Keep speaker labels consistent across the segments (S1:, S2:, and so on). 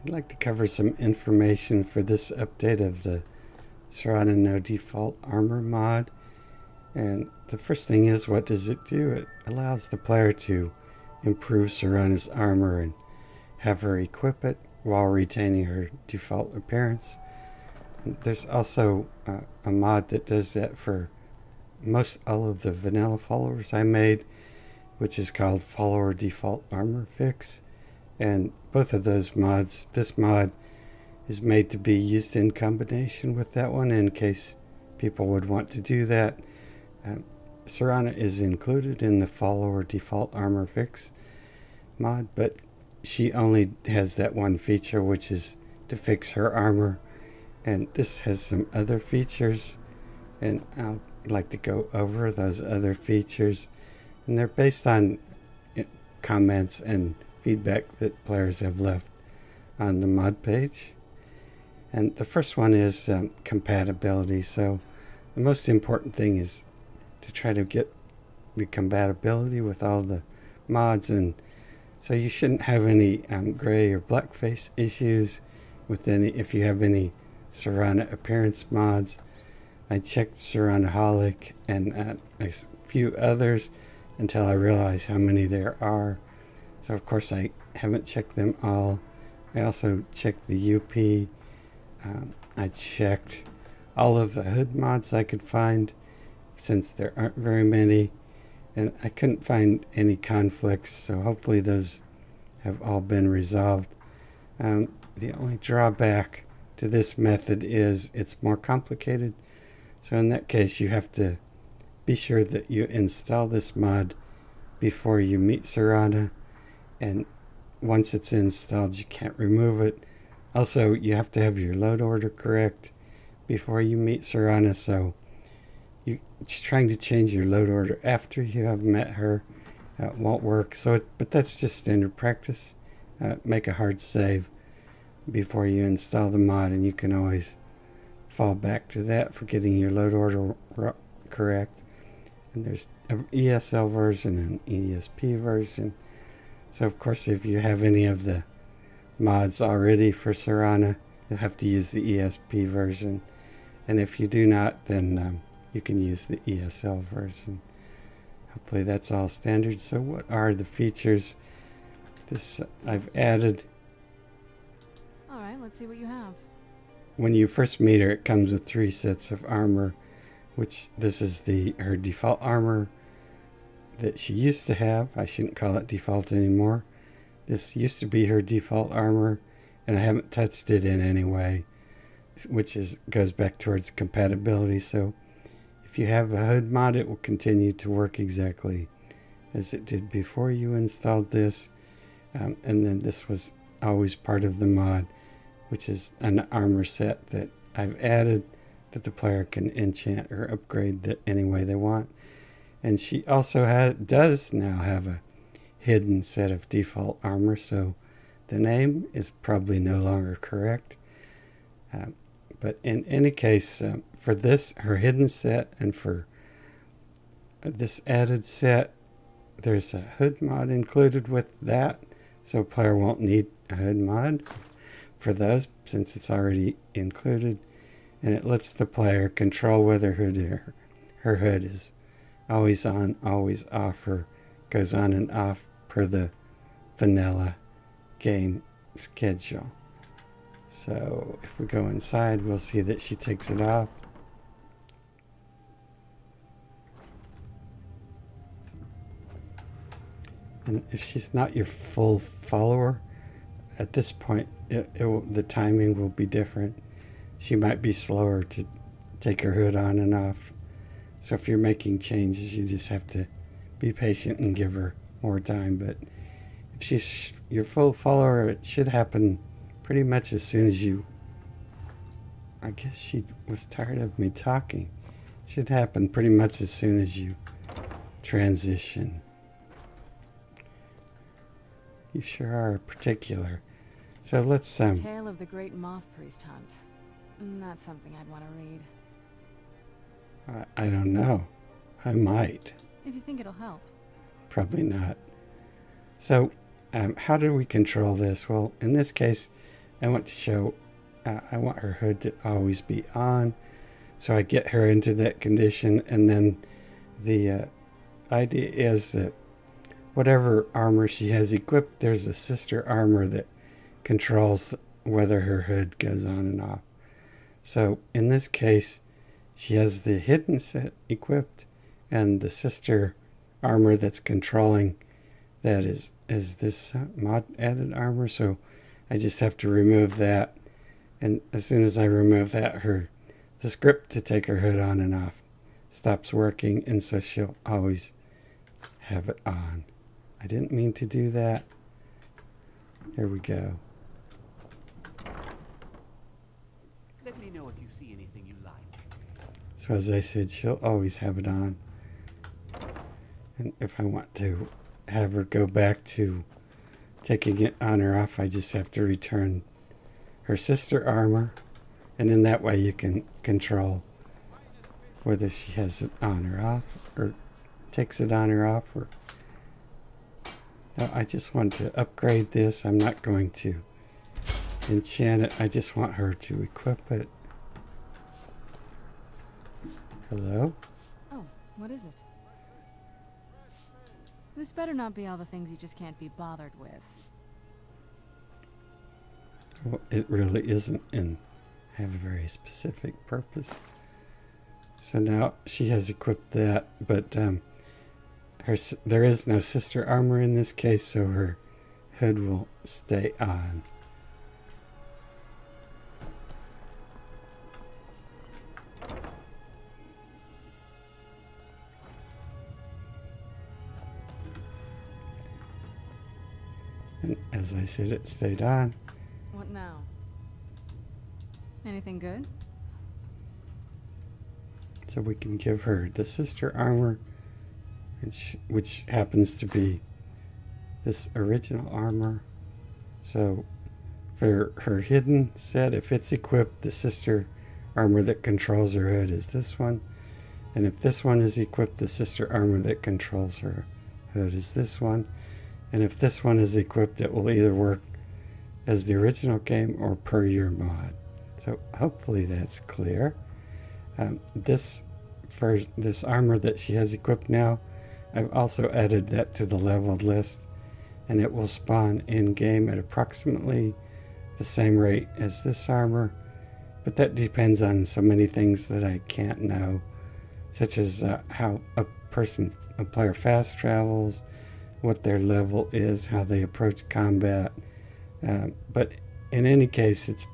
S1: I'd like to cover some information for this update of the Serana No Default Armor mod. And the first thing is, what does it do? It allows the player to improve Serana's armor and have her equip it while retaining her default appearance. And there's also a mod that does that for most all of the vanilla followers I made, which is called Follower Default Armor Fix. And both of those mods, this mod is made to be used in combination with that one in case people would want to do that. Serana is included in the Follower Default Armor Fix mod, but she only has that one feature, which is to fix her armor. And this has some other features, and I'd like to go over those other features. And they're based on comments and feedback that players have left on the mod page. And the first one is compatibility. So the most important thing is to try to get the compatibility with all the mods, and so you shouldn't have any gray or blackface issues with any, if you have any Serana appearance mods. I checked Seranaholic and a few others until I realized how many there are. So of course I haven't checked them all. I also checked the UP. I checked all of the hood mods I could find, since there aren't very many, and I couldn't find any conflicts, so hopefully those have all been resolved. The only drawback to this method is it's more complicated. So in that case, you have to be sure that you install this mod before you meet Serana, and once it's installed, you can't remove it. Also, you have to have your load order correct before you meet Serana, so trying to change your load order after you have met her won't work. So, but that's just standard practice. Make a hard save before you install the mod, and you can always fall back to that for getting your load order correct. And there's an ESL version and an ESP version. So of course, if you have any of the mods already for Serana, you'll have to use the ESP version. And if you do not, then you can use the ESL version. Hopefully that's all standard. So what are the features? This I've added.
S2: All right, let's see what you have.
S1: When you first meet her, it comes with 3 sets of armor, which this is her default armor that she used to have. I shouldn't call it default anymore. This used to be her default armor, and I haven't touched it in any way, which goes back towards compatibility. So if you have a hood mod, it will continue to work exactly as it did before you installed this. And then this was always part of the mod, which is an armor set that I've added that the player can enchant or upgrade any way they want. And she also does now have a hidden set of default armor, so the name is probably no longer correct. But in any case, for this, her hidden set, and for this added set, there's a hood mod included with that, so a player won't need a hood mod for those since it's already included. And it lets the player control whether her hood is always on, always off, or goes on and off per the vanilla game schedule. So if we go inside, we'll see that she takes it off. And if she's not your full follower, at this point, the timing will be different. She might be slower to take her hood on and off. So if you're making changes, you just have to be patient and give her more time. But if she's your full follower, it should happen pretty much as soon as you... I guess she was tired of me talking. It should happen pretty much as soon as you transition. You sure are particular. So let's...
S2: Tale of the Great Moth Priest Hunt. Not something I'd want to read.
S1: I don't know. I might.
S2: If you think it'll help.
S1: Probably not. So, how do we control this? Well, in this case, I want to show, I want her hood to always be on. So I get her into that condition, and then the idea is that whatever armor she has equipped, there's a sister armor that controls whether her hood goes on and off. So in this case, she has the hidden set equipped, and the sister armor that's controlling that is this mod added armor. So I just have to remove that, and as soon as I remove that, the script to take her hood on and off stops working, and so she'll always have it on. I didn't mean to do that. Here we go.
S3: Let me know if you see anything you like.
S1: So as I said, she'll always have it on. And if I want to have her go back to taking it on or off, I just have to return her sister armor. And in that way you can control whether she has it on or off, or takes it on or off. Or now I just want to upgrade this. I'm not going to enchant it. I just want her to equip it. Hello?
S2: Oh, what is it? This better not be all the things you just can't be bothered with.
S1: Well, it really isn't, and have a very specific purpose. So now she has equipped that, but there is no sister armor in this case, so her hood will stay on. And as I said, it stayed on.
S2: What now? Anything good?
S1: So we can give her the sister armor, which happens to be this original armor. So for her hidden set, if it's equipped, the sister armor that controls her hood is this one. And if this one is equipped, the sister armor that controls her hood is this one. And if this one is equipped, it will either work as the original game or per your mod. So hopefully that's clear. This armor that she has equipped now, I've also added that to the leveled list, and it will spawn in game at approximately the same rate as this armor, but that depends on so many things that I can't know, such as how a player fast travels, what their level is, how they approach combat. But in any case,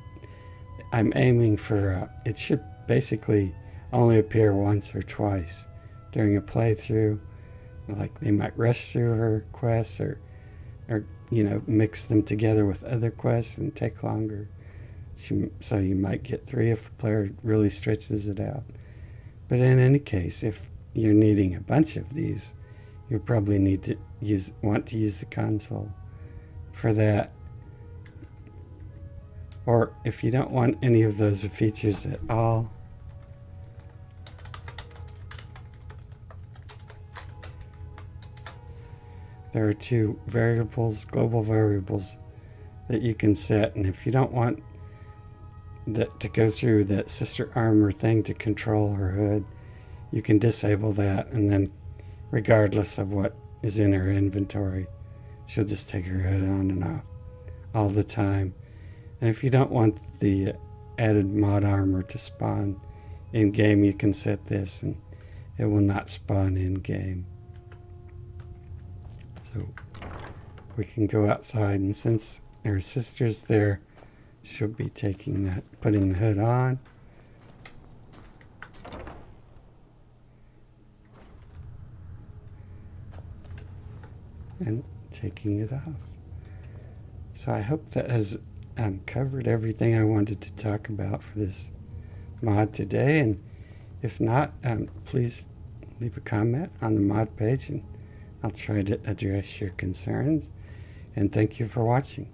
S1: I'm aiming for it should basically only appear once or twice during a playthrough. Like they might rush through her quests, or mix them together with other quests and take longer. So you might get 3 if a player really stretches it out. But in any case, if you're needing a bunch of these, you'll probably want to use the console for that. Or if you don't want any of those features at all, there are 2 variables, global variables, that you can set. And if you don't want that to go through that sister armor thing to control her hood, you can disable that, and then regardless of what is in her inventory, she'll just take her hood on and off all the time. And if you don't want the added mod armor to spawn in game, you can set this and it will not spawn in game. So we can go outside, and since her sister's there, she'll be putting the hood on. And taking it off. So I hope that has covered everything I wanted to talk about for this mod today. And if not, please leave a comment on the mod page, and I'll try to address your concerns. And thank you for watching.